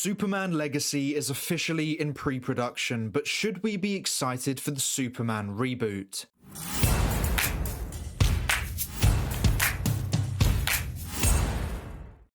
Superman Legacy is officially in pre-production, but should we be excited for the Superman reboot?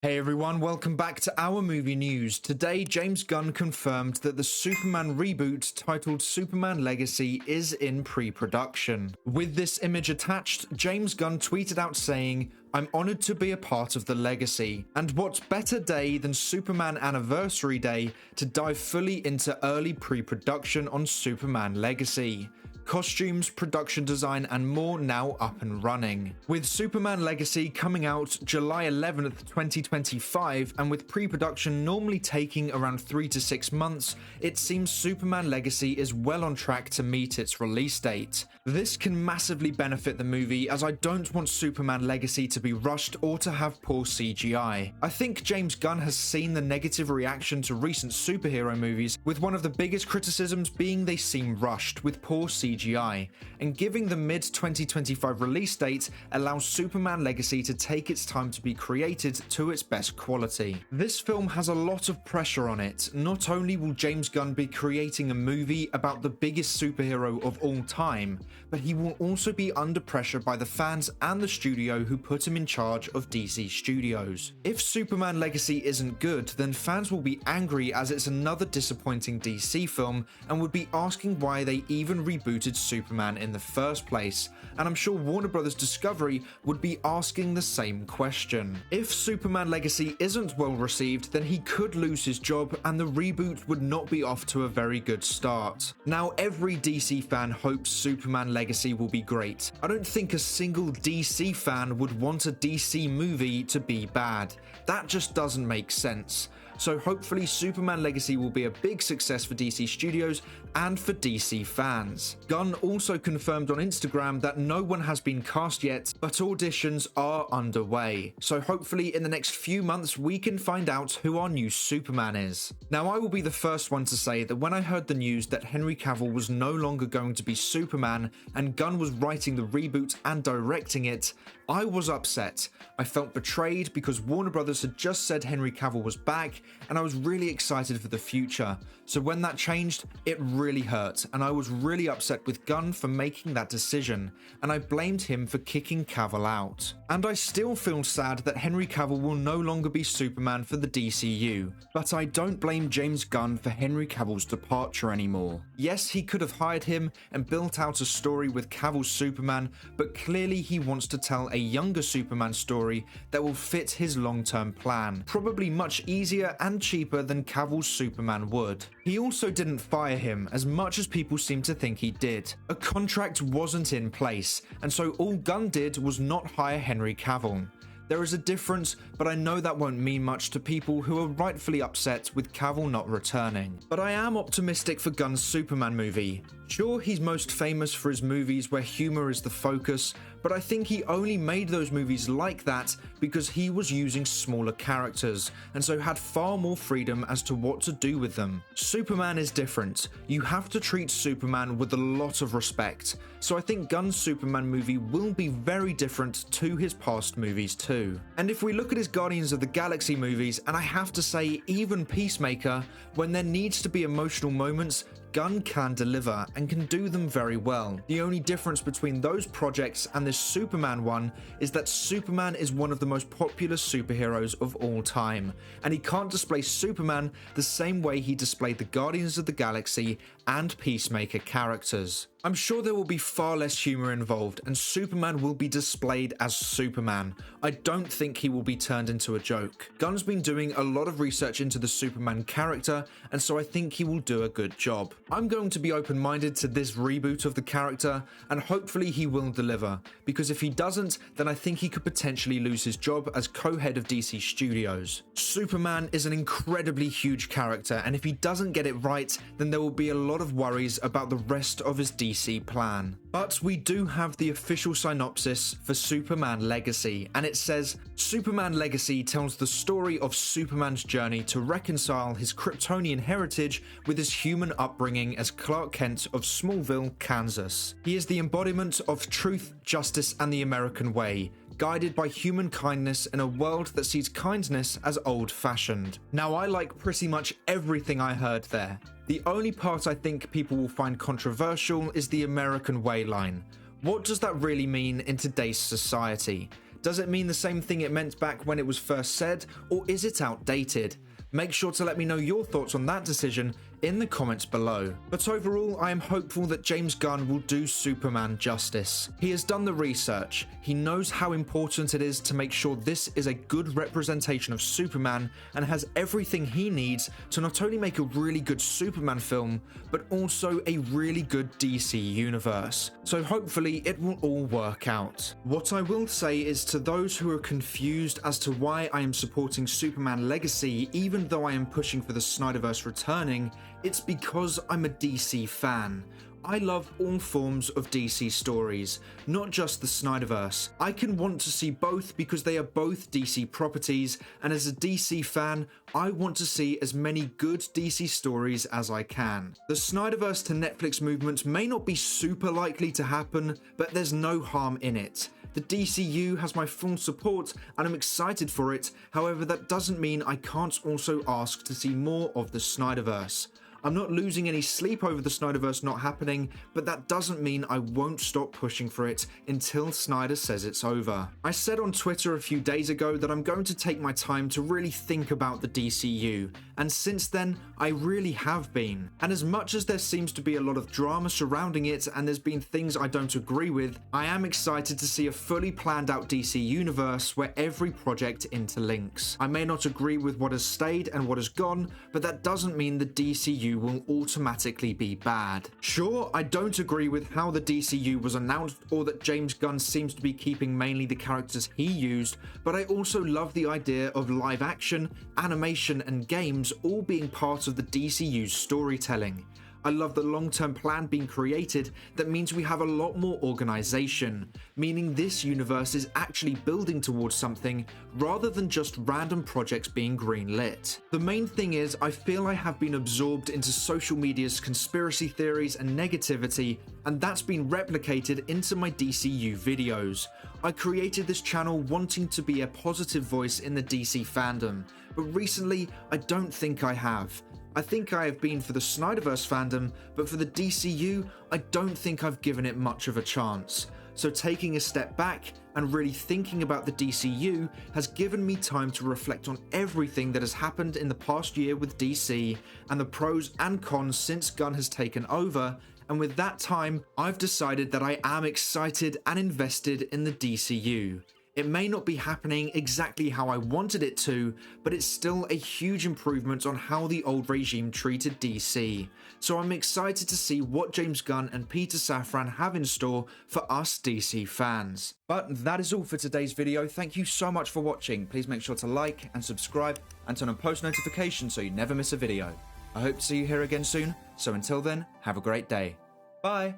Hey everyone, welcome back to our movie news. Today, James Gunn confirmed that the Superman reboot titled Superman Legacy is in pre-production. With this image attached, James Gunn tweeted out saying, "I'm honored to be a part of the legacy, and what better day than Superman Anniversary Day to dive fully into early pre-production on Superman Legacy. Costumes, production design, and more now up and running." With Superman Legacy coming out July 11th, 2025, and with pre-production normally taking around 3 to 6 months, it seems Superman Legacy is well on track to meet its release date. This can massively benefit the movie, as I don't want Superman Legacy to be rushed or to have poor CGI. I think James Gunn has seen the negative reaction to recent superhero movies, with one of the biggest criticisms being they seem rushed with poor CGI, and giving the mid-2025 release date allows Superman Legacy to take its time to be created to its best quality. This film has a lot of pressure on it. Not only will James Gunn be creating a movie about the biggest superhero of all time, but he will also be under pressure by the fans and the studio who put him in charge of DC Studios. If Superman Legacy isn't good, then fans will be angry as it's another disappointing DC film and would be asking why they even rebooted Superman in the first place, and I'm sure Warner Bros. Discovery would be asking the same question. If Superman Legacy isn't well received, then he could lose his job and the reboot would not be off to a very good start. Now, every DC fan hopes Superman Legacy will be great. I don't think a single DC fan would want a DC movie to be bad. That just doesn't make sense. So hopefully Superman Legacy will be a big success for DC Studios and for DC fans. Gunn also confirmed on Instagram that no one has been cast yet, but auditions are underway. So hopefully in the next few months we can find out who our new Superman is. Now, I will be the first one to say that when I heard the news that Henry Cavill was no longer going to be Superman and Gunn was writing the reboot and directing it, I was upset. I felt betrayed because Warner Bros. Had just said Henry Cavill was back, and I was really excited for the future. So when that changed, it really hurt, and I was really upset with Gunn for making that decision, and I blamed him for kicking Cavill out. And I still feel sad that Henry Cavill will no longer be Superman for the DCU, but I don't blame James Gunn for Henry Cavill's departure anymore. Yes, he could have hired him and built out a story with Cavill's Superman, but clearly he wants to tell a younger Superman story that will fit his long-term plan, probably much easier and cheaper than Cavill's Superman would. He also didn't fire him, as much as people seem to think he did. A contract wasn't in place, and so all Gunn did was not hire Henry Cavill. There is a difference, but I know that won't mean much to people who are rightfully upset with Cavill not returning. But I am optimistic for Gunn's Superman movie. Sure, he's most famous for his movies where humor is the focus, but I think he only made those movies like that because he was using smaller characters, and so had far more freedom as to what to do with them. Superman is different. You have to treat Superman with a lot of respect, so I think Gunn's Superman movie will be very different to his past movies too. And if we look at his Guardians of the Galaxy movies, and I have to say even Peacemaker, when there needs to be emotional moments, Gunn can deliver and can do them very well. The only difference between those projects and this Superman one is that Superman is one of the most popular superheroes of all time, and he can't display Superman the same way he displayed the Guardians of the Galaxy and Peacemaker characters. I'm sure there will be far less humor involved, and Superman will be displayed as Superman. I don't think he will be turned into a joke. Gunn's been doing a lot of research into the Superman character, and so I think he will do a good job. I'm going to be open-minded to this reboot of the character, and hopefully he will deliver, because if he doesn't, then I think he could potentially lose his job as co-head of DC Studios. Superman is an incredibly huge character, and if he doesn't get it right, then there will be a lot of worries about the rest of his DC plan. But we do have the official synopsis for Superman Legacy, and it says, Superman Legacy tells the story of Superman's journey to reconcile his Kryptonian heritage with his human upbringing as Clark Kent of Smallville, Kansas. He is the embodiment of truth, justice, and the American way, guided by human kindness in a world that sees kindness as old-fashioned. Now, I like pretty much everything I heard there. The only part I think people will find controversial is the American way line. What does that really mean in today's society? Does it mean the same thing it meant back when it was first said, or is it outdated? Make sure to let me know your thoughts on that decision in the comments below. But overall, I am hopeful that James Gunn will do Superman justice. He has done the research. He knows how important it is to make sure this is a good representation of Superman and has everything he needs to not only make a really good Superman film, but also a really good DC universe. So hopefully it will all work out. What I will say is, to those who are confused as to why I am supporting Superman Legacy even though I am pushing for the Snyderverse returning, it's because I'm a DC fan. I love all forms of DC stories, not just the Snyderverse. I can want to see both because they are both DC properties, and as a DC fan, I want to see as many good DC stories as I can. The Snyderverse to Netflix movement may not be super likely to happen, but there's no harm in it. The DCU has my full support and I'm excited for it, however that doesn't mean I can't also ask to see more of the Snyderverse. I'm not losing any sleep over the Snyderverse not happening, but that doesn't mean I won't stop pushing for it until Snyder says it's over. I said on Twitter a few days ago that I'm going to take my time to really think about the DCU, and since then, I really have been. And as much as there seems to be a lot of drama surrounding it and there's been things I don't agree with, I am excited to see a fully planned out DC universe where every project interlinks. I may not agree with what has stayed and what has gone, but that doesn't mean the DCU will automatically be bad. Sure, I don't agree with how the DCU was announced or that James Gunn seems to be keeping mainly the characters he used, but I also love the idea of live action, animation and games all being part of the DCU's storytelling. I love the long-term plan being created that means we have a lot more organization, meaning this universe is actually building towards something rather than just random projects being greenlit. The main thing is, I feel I have been absorbed into social media's conspiracy theories and negativity, and that's been replicated into my DCU videos. I created this channel wanting to be a positive voice in the DC fandom, but recently I don't think I have. I think I have been for the Snyderverse fandom, but for the DCU, I don't think I've given it much of a chance. So taking a step back and really thinking about the DCU has given me time to reflect on everything that has happened in the past year with DC and the pros and cons since Gunn has taken over, and with that time, I've decided that I am excited and invested in the DCU. It may not be happening exactly how I wanted it to, but it's still a huge improvement on how the old regime treated DC. So I'm excited to see what James Gunn and Peter Safran have in store for us DC fans. But that is all for today's video. Thank you so much for watching. Please make sure to like and subscribe and turn on post notifications so you never miss a video. I hope to see you here again soon, so until then, have a great day. Bye!